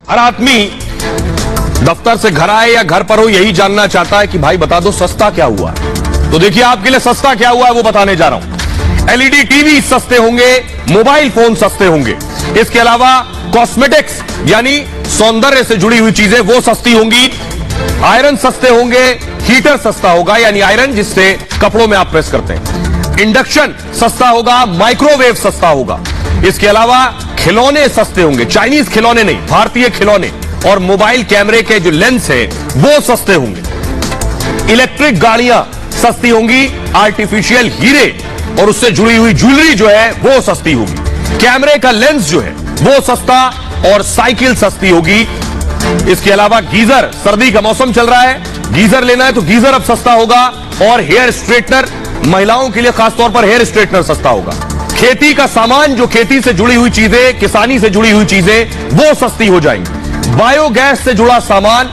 हर आदमी दफ्तर से घर आए या घर पर हो यही जानना चाहता है कि भाई बता दो सस्ता क्या हुआ। तो देखिए आपके लिए सस्ता क्या हुआ है वो बताने जा रहा हूं। एलईडी टीवी सस्ते होंगे, मोबाइल फोन सस्ते होंगे, इसके अलावा कॉस्मेटिक्स यानी सौंदर्य से जुड़ी हुई चीजें वो सस्ती होंगी, आयरन सस्ते होंगे, हीटर सस्ता होगा यानी आयरन जिससे कपड़ों में आप प्रेस करते हैं, इंडक्शन सस्ता होगा, माइक्रोवेव सस्ता होगा, इसके अलावा खिलौने सस्ते होंगे, चाइनीज खिलौने नहीं भारतीय खिलौने, और मोबाइल कैमरे के जो लेंस है वो सस्ते होंगे, इलेक्ट्रिक गाड़ियां सस्ती होंगी, आर्टिफिशियल हीरे और उससे जुड़ी हुई ज्वेलरी जो है वो सस्ती होगी, कैमरे का लेंस जो है वो सस्ता और साइकिल सस्ती होगी। इसके अलावा गीजर, सर्दी का मौसम चल रहा है, गीजर लेना है तो गीजर अब सस्ता होगा, और हेयर स्ट्रेटनर महिलाओं के लिए खासतौर पर हेयर स्ट्रेटनर सस्ता होगा। खेती का सामान, जो खेती से जुड़ी हुई चीजें, किसानी से जुड़ी हुई चीजें वो सस्ती हो जाएंगी। बायोगैस से जुड़ा सामान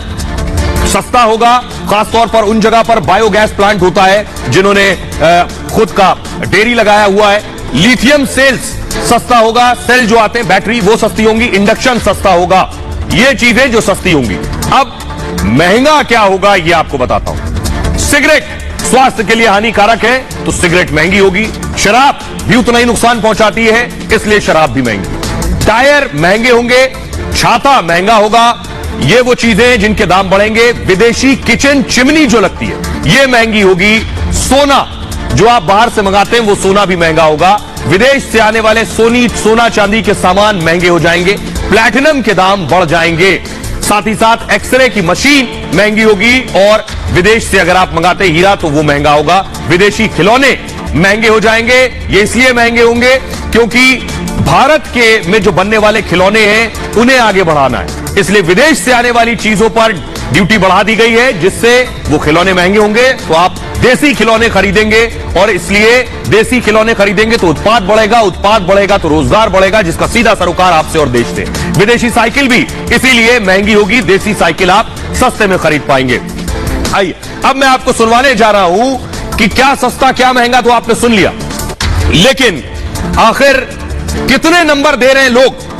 सस्ता होगा, खासतौर पर उन जगह पर बायोगैस प्लांट होता है जिन्होंने खुद का डेयरी लगाया हुआ है। लिथियम सेल्स सस्ता होगा, सेल जो आते हैं बैटरी वो सस्ती होंगी, इंडक्शन सस्ता होगा, ये चीजें जो सस्ती होंगी। अब महंगा क्या होगा ये आपको बताता हूं। सिगरेट स्वास्थ्य के लिए हानिकारक है तो सिगरेट महंगी होगी, शराब भी उतना ही नुकसान पहुंचाती है इसलिए शराब भी महंगी, टायर महंगे होंगे, छाता महंगा होगा, ये वो चीजें जिनके दाम बढ़ेंगे। विदेशी किचन चिमनी जो लगती है ये महंगी होगी, सोना जो आप बाहर से मंगाते हैं वो सोना भी महंगा होगा, विदेश से आने वाले सोना चांदी के सामान महंगे हो जाएंगे, प्लैटिनम के दाम बढ़ जाएंगे, साथ ही साथ एक्सरे की मशीन महंगी होगी, और विदेश से अगर आप मंगाते हीरा तो वो महंगा होगा, विदेशी खिलौने महंगे हो जाएंगे। ये इसलिए महंगे होंगे क्योंकि भारत के में जो बनने वाले खिलौने हैं उन्हें आगे बढ़ाना है, इसलिए विदेश से आने वाली चीजों पर ड्यूटी बढ़ा दी गई है जिससे वो खिलौने महंगे होंगे। तो आप देसी खिलौने खरीदेंगे, और इसलिए देसी खिलौने खरीदेंगे तो उत्पाद बढ़ेगा, उत्पाद बढ़ेगा तो रोजगार बढ़ेगा, जिसका सीधा सरोकार आपसे और देश से। विदेशी साइकिल भी इसीलिए महंगी होगी, देसी साइकिल आप सस्ते में खरीद पाएंगे। आइए अब मैं आपको सुनवाने जा रहा हूं कि क्या सस्ता क्या महंगा तो आपने सुन लिया, लेकिन आखिर कितने नंबर दे रहे हैं लोग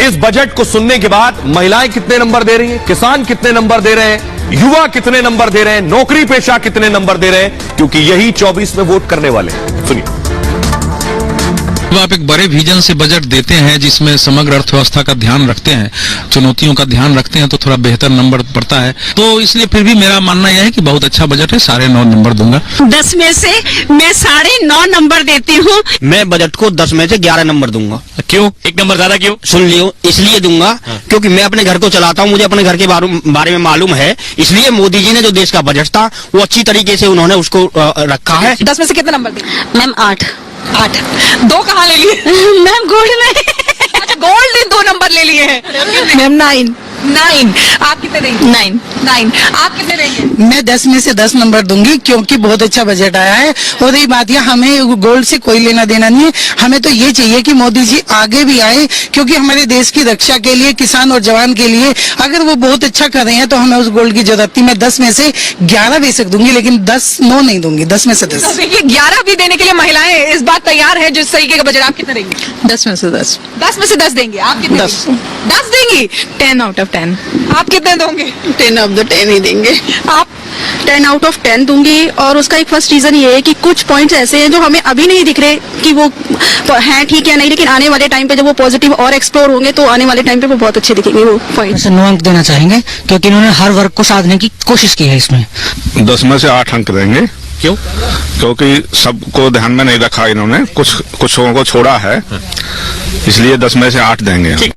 इस बजट को सुनने के बाद? महिलाएं कितने नंबर दे रही हैं, किसान कितने नंबर दे रहे हैं, युवा कितने नंबर दे रहे हैं, नौकरी पेशा कितने नंबर दे रहे हैं, क्योंकि यही 24 में वोट करने वाले हैं। सुनिए। आप एक बड़े विजन से बजट देते हैं जिसमें समग्र अर्थव्यवस्था का ध्यान रखते हैं, चुनौतियों का ध्यान रखते हैं, तो थोड़ा बेहतर नंबर पड़ता है। तो इसलिए फिर भी मेरा मानना यह है कि बहुत अच्छा बजट है, 9.5 नंबर दूंगा। 10 में से मैं 9.5 नंबर देती हूँ। मैं बजट को 10 में से 11 नंबर दूंगा। क्यों? एक नंबर ज्यादा क्यों? सुन लियो, इसलिए दूंगा क्योंकि मैं अपने घर को चलाता हूँ, मुझे अपने घर के बारे में मालूम है, इसलिए मोदी जी ने जो देश का बजट था वो अच्छी तरीके से उन्होंने उसको रखा है। 10 में से कितने नंबर देंगे? मैम 8। 2 कहाँ ले लिए? मैम गोल्ड में। अच्छा गोल्ड ने 2 नंबर ले लिए हैं। मैम 9। आप कितने देंगे? 9। आप कितने देंगे? मैं 10 में से 10 नंबर दूंगी क्योंकि बहुत अच्छा बजट आया है, और रही बात यह, हमें गोल्ड से कोई लेना देना नहीं है, हमें तो ये चाहिए कि मोदी जी आगे भी आए, क्योंकि हमारे देश की रक्षा के लिए, किसान और जवान के लिए अगर वो बहुत अच्छा कर रहे हैं तो हमें उस गोल्ड की जरूरत थी। मैं 10 में से 11 बेशक दूंगी, लेकिन 9 नहीं दूंगी, 10 में से 10। देखिए 11 भी देने के लिए महिलाएं इस बात तैयार है जिस तरीके का बजट। आप कितने देंगे? 10 में से 10। 10 में से 10 देंगे। आप कितने? 10 देंगी। 10 आउट ऑफ 10। आप कितने दोगे? 10 ऑफ द 10 ही देंगे। आप? 10 आउट ऑफ 10 दूंगी, और उसका एक फर्स्ट रीजन ये है कि कुछ पॉइंट्स ऐसे हैं जो हमें अभी नहीं दिख रहे कि वो हैं ठीक है नहीं, लेकिन आने वाले टाइम पे जब वो पॉजिटिव और एक्सप्लोर होंगे तो आने वाले टाइम पे वो बहुत अच्छे दिखेंगे वो पॉइंट्स। 9 अंक देना चाहेंगे क्योंकि इन्होंने हर वर्ग को साधने की कोशिश की है इसमें। 10 में से 8 अंक देंगे। क्यों? क्योंकि सबको ध्यान में नहीं रखा इन्होंने, कुछ लोगों को छोड़ा है, इसलिए 10 में से 8 देंगे।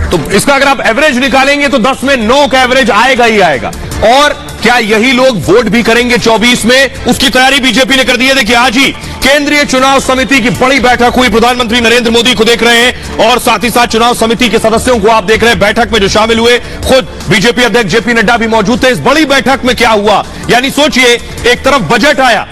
तो इसका अगर आप एवरेज निकालेंगे तो 10 में 9 का एवरेज आएगा ही आएगा। और क्या यही लोग वोट भी करेंगे 24 में? उसकी तैयारी बीजेपी ने कर दी है। देखिए आज ही केंद्रीय चुनाव समिति की बड़ी बैठक हुई, प्रधानमंत्री नरेंद्र मोदी को देख रहे हैं और साथ ही साथ चुनाव समिति के सदस्यों को आप देख रहे हैं। बैठक में जो शामिल हुए, खुद बीजेपी अध्यक्ष जेपी नड्डा भी मौजूद थे। इस बड़ी बैठक में क्या हुआ, यानी सोचिए, एक तरफ बजट आया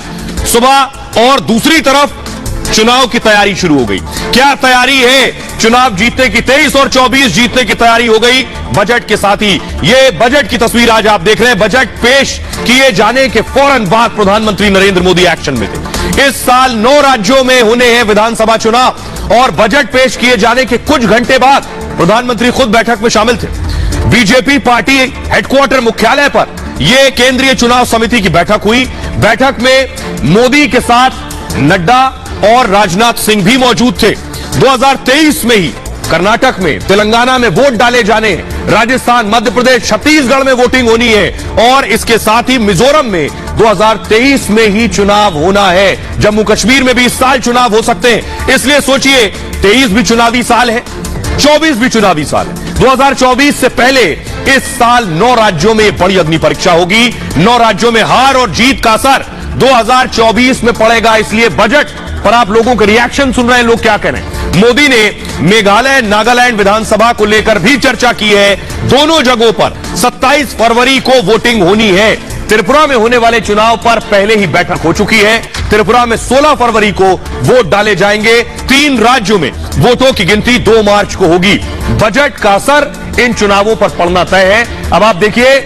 सुबह और दूसरी तरफ चुनाव की तैयारी शुरू हो गई। क्या तैयारी है? चुनाव जीतने की, 23 और 24 जीतने की तैयारी हो गई बजट के साथ ही। ये बजट की तस्वीर आज आप देख रहे हैं। बजट पेश किए जाने के फौरन बाद प्रधानमंत्री नरेंद्र मोदी एक्शन में थे। इस साल 9 राज्यों में होने हैं विधानसभा चुनाव, और बजट पेश किए जाने के कुछ घंटे बाद प्रधानमंत्री खुद बैठक में शामिल थे। बीजेपी पार्टी हेडक्वार्टर मुख्यालय पर यह केंद्रीय चुनाव समिति की बैठक हुई। बैठक में मोदी के साथ नड्डा और राजनाथ सिंह भी मौजूद थे। 2023 में ही कर्नाटक में, तेलंगाना में वोट डाले जाने हैं। राजस्थान, मध्य प्रदेश, छत्तीसगढ़ में वोटिंग होनी है और इसके साथ ही मिजोरम में 2023 में ही चुनाव होना है। जम्मू कश्मीर में भी इस साल चुनाव हो सकते हैं। इसलिए सोचिए, 23 भी चुनावी साल है, 24 भी चुनावी साल है। 2024 से पहले इस साल 9 राज्यों में बड़ी अग्नि परीक्षा होगी। 9 राज्यों में हार और जीत का असर 2024 में पड़ेगा। इसलिए बजट पर आप लोगों के रिएक्शन सुन रहे हैं, लोग क्या कह रहे हैं। मोदी ने मेघालय, नागालैंड विधानसभा को लेकर भी चर्चा की है। दोनों जगहों पर 27 फरवरी को वोटिंग होनी है। त्रिपुरा में होने वाले चुनाव पर पहले ही बैठक हो चुकी है। त्रिपुरा में 16 फरवरी को वोट डाले जाएंगे। 3 राज्यों में वोटों की गिनती 2 मार्च को होगी। बजट का असर इन चुनावों पर पड़ना तय है। अब आप देखिए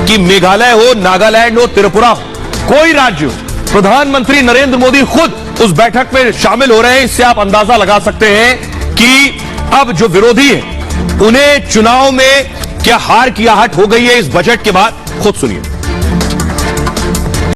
कि मेघालय हो, नागालैंड हो, त्रिपुरा हो, कोई राज्य हो, प्रधानमंत्री नरेंद्र मोदी खुद उस बैठक में शामिल हो रहे हैं। इससे आप अंदाजा लगा सकते हैं कि अब जो विरोधी हैं उन्हें चुनाव में क्या हार की आहट हो गई है इस बजट के बाद। खुद सुनिए।